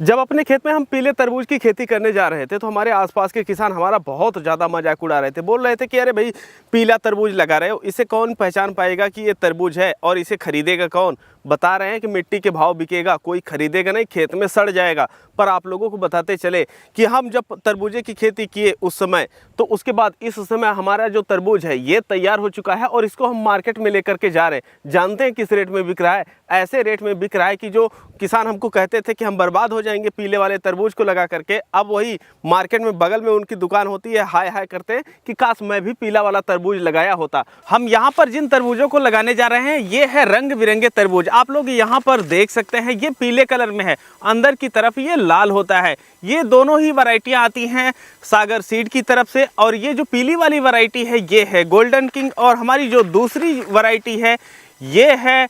जब अपने खेत में हम पीले तरबूज की खेती करने जा रहे थे तो हमारे आसपास के किसान हमारा बहुत ज़्यादा मजाक उड़ा रहे थे। बोल रहे थे कि अरे भाई, पीला तरबूज लगा रहे हो, इसे कौन पहचान पाएगा कि ये तरबूज है और इसे खरीदेगा कौन। बता रहे हैं कि मिट्टी के भाव बिकेगा, कोई खरीदेगा नहीं, खेत में सड़ जाएगा। पर आप लोगों को बताते चले कि हम जब तरबूजे की खेती किए उस समय, तो उसके बाद इस समय हमारा जो तरबूज है ये तैयार हो चुका है और इसको हम मार्केट में लेकर के जा रहे हैं। जानते हैं किस रेट में बिक रहा है? ऐसे रेट में बिक रहा है कि जो किसान हमको कहते थे कि हम बर्बाद हो जाएंगे पीले वाले तरबूज को लगा करके, अब वही मार्केट में बगल में उनकी दुकान होती है, हाय हाय करते हैं कि काश मैं भी पीला वाला तरबूज लगाया होता। हम यहाँ पर जिन तरबूजों को लगाने जा रहे हैं ये है रंग बिरंगे तरबूज। आप लोग यहाँ पर देख सकते हैं, ये पीले कलर में है, अंदर की तरफ ये लाल होता है। ये दोनों ही वैरायटियाँ आती हैं सागर सीड की तरफ से, और ये जो पीली वाली वैरायटी है ये है गोल्डन किंग, और हमारी जो दूसरी वैरायटी है ये है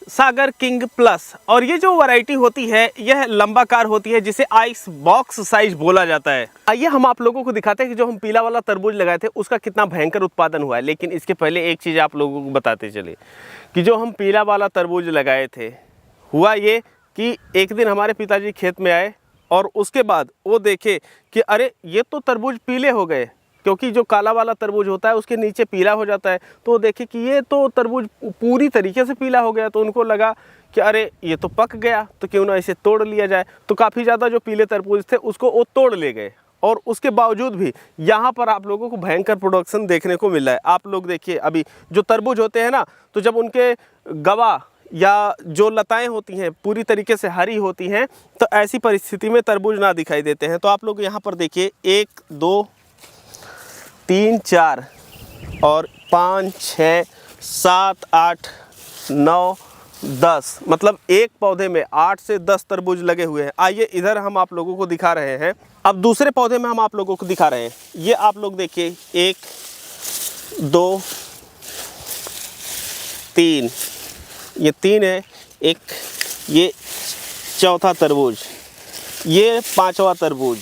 सागर किंग प्लस। और ये जो वैरायटी होती है यह लंबाकार होती है, जिसे आइस बॉक्स साइज बोला जाता है। आइए हम आप लोगों को दिखाते हैं कि जो हम पीला वाला तरबूज लगाए थे उसका कितना भयंकर उत्पादन हुआ है। लेकिन इसके पहले एक चीज़ आप लोगों को बताते चले कि जो हम पीला वाला तरबूज लगाए थे, हुआ ये कि एक दिन हमारे पिताजी खेत में आए और उसके बाद वो देखे कि अरे ये तो तरबूज पीले हो गए, क्योंकि जो काला वाला तरबूज होता है उसके नीचे पीला हो जाता है। तो देखे कि ये तो तरबूज पूरी तरीके से पीला हो गया, तो उनको लगा कि अरे ये तो पक गया, तो क्यों ना इसे तोड़ लिया जाए। तो काफ़ी ज़्यादा जो पीले तरबूज थे उसको वो तोड़ ले गए, और उसके बावजूद भी यहाँ पर आप लोगों को भयंकर प्रोडक्शन देखने को मिल रहा है। आप लोग देखिए, अभी जो तरबूज होते हैं ना, तो जब उनके गवा या जो लताएं होती हैं पूरी तरीके से हरी होती हैं, तो ऐसी परिस्थिति में तरबूज ना दिखाई देते हैं। तो आप लोग यहाँ पर देखिए 1 2 3 4 और 5 6 7 8 9 10, मतलब एक पौधे में 8 से 10 तरबूज लगे हुए हैं। आइए इधर हम आप लोगों को दिखा रहे हैं। अब दूसरे पौधे में हम आप लोगों को दिखा रहे हैं। ये आप लोग देखिए 1 2 3, ये 3 है, एक ये चौथा तरबूज, ये 5वां तरबूज,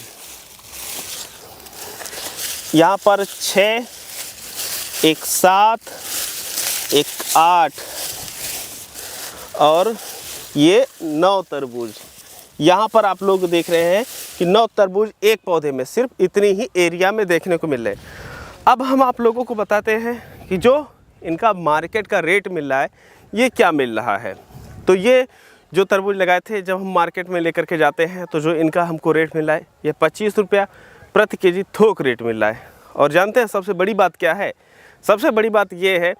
यहाँ पर 6, एक 7, एक 8 और ये 9 तरबूज। यहाँ पर आप लोग देख रहे हैं कि 9 तरबूज एक पौधे में, सिर्फ इतनी ही एरिया में देखने को मिल रहे हैं। अब हम आप लोगों को बताते हैं कि जो इनका मार्केट का रेट मिल रहा है ये क्या मिल रहा है। तो ये जो तरबूज लगाए थे जब हम मार्केट में लेकर के जाते हैं तो जो इनका हमको रेट मिल रहा है ये 25 रुपया प्रति केजी थोक रेट मिल रहा है। और जानते हैं सबसे बड़ी बात क्या है? सबसे बड़ी बात ये है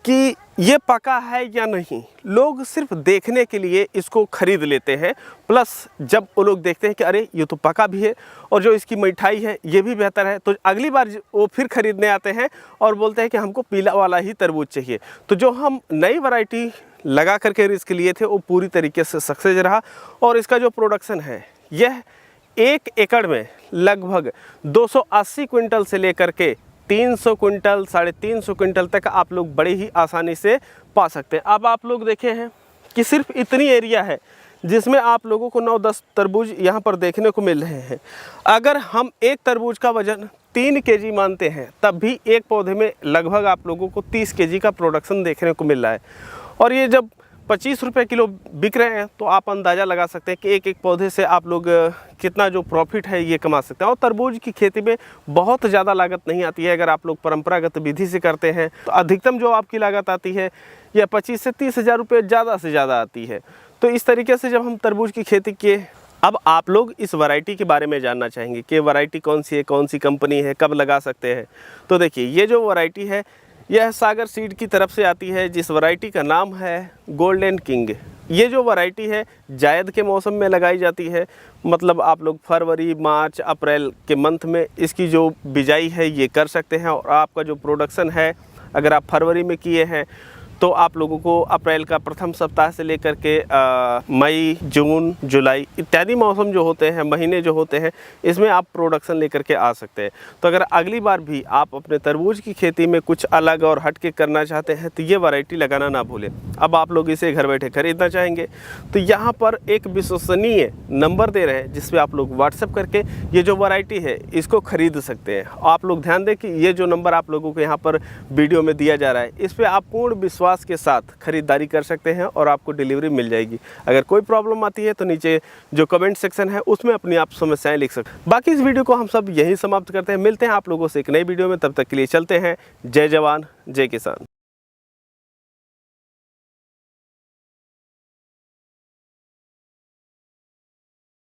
कि ये पका है या नहीं, लोग सिर्फ देखने के लिए इसको खरीद लेते हैं। प्लस जब वो लोग देखते हैं कि अरे ये तो पका भी है और जो इसकी मिठाई है ये भी बेहतर है, तो अगली बार वो फिर खरीदने आते हैं और बोलते हैं कि हमको पीला वाला ही तरबूज चाहिए। तो जो हम नई वैरायटी लगा करके रिस्क लिए थे वो पूरी तरीके से सक्सेस रहा, और इसका जो प्रोडक्शन है यह 1 एकड़ में लगभग 280 क्विंटल से लेकर के 300 क्विंटल 350 क्विंटल तक आप लोग बड़े ही आसानी से पा सकते हैं। अब आप लोग देखे हैं कि सिर्फ इतनी एरिया है जिसमें आप लोगों को 9-10 तरबूज यहाँ पर देखने को मिल रहे हैं। अगर हम एक तरबूज का वजन 3 केजी मानते हैं तब भी एक पौधे में लगभग आप लोगों को 30 केजी का प्रोडक्शन देखने को मिल रहा है। और ये जब 25 रुपये किलो बिक रहे हैं तो आप अंदाज़ा लगा सकते हैं कि एक एक पौधे से आप लोग कितना जो प्रॉफिट है ये कमा सकते हैं। और तरबूज की खेती में बहुत ज़्यादा लागत नहीं आती है। अगर आप लोग परंपरागत विधि से करते हैं तो अधिकतम जो आपकी लागत आती है यह 25 से 30 हज़ार रुपये ज़्यादा से ज़्यादा आती है। तो इस तरीके से जब हम तरबूज की खेती किए, अब आप लोग इस वैरायटी के बारे में जानना चाहेंगे कि वैरायटी कौन सी है, कौन सी कंपनी है, कब लगा सकते हैं। तो देखिए ये जो वैरायटी है यह सागर सीड की तरफ से आती है, जिस वैरायटी का नाम है गोल्डन किंग। ये जो वैरायटी है जायद के मौसम में लगाई जाती है, मतलब आप लोग फरवरी मार्च अप्रैल के मंथ में इसकी जो बिजाई है ये कर सकते हैं। और आपका जो प्रोडक्शन है अगर आप फरवरी में किए हैं तो आप लोगों को अप्रैल का प्रथम सप्ताह से लेकर के मई जून जुलाई इत्यादि मौसम जो होते हैं, महीने जो होते हैं, इसमें आप प्रोडक्शन लेकर के आ सकते हैं। तो अगर अगली बार भी आप अपने तरबूज की खेती में कुछ अलग और हट के करना चाहते हैं तो ये वैरायटी लगाना ना भूलें। अब आप लोग इसे घर बैठे खरीदना चाहेंगे तो यहाँ पर एक विश्वसनीय नंबर दे रहे हैं जिस पर आप लोग व्हाट्सएप करके ये जो वैरायटी है इसको खरीद सकते हैं। आप लोग ध्यान दें कि ये जो नंबर आप लोगों को यहाँ पर वीडियो में दिया जा रहा है इस पर आप पूर्ण विश्वास विश्वास के साथ खरीदारी कर सकते हैं और आपको डिलीवरी मिल जाएगी। अगर कोई प्रॉब्लम आती है तो नीचे जो कमेंट सेक्शन है उसमें अपनी आप समस्याएं लिख सकते हैं। बाकी इस वीडियो को हम सब यहीं समाप्त करते हैं। मिलते हैं आप लोगों से एक नई वीडियो में, तब तक के लिए चलते हैं। जय जवान जय किसान।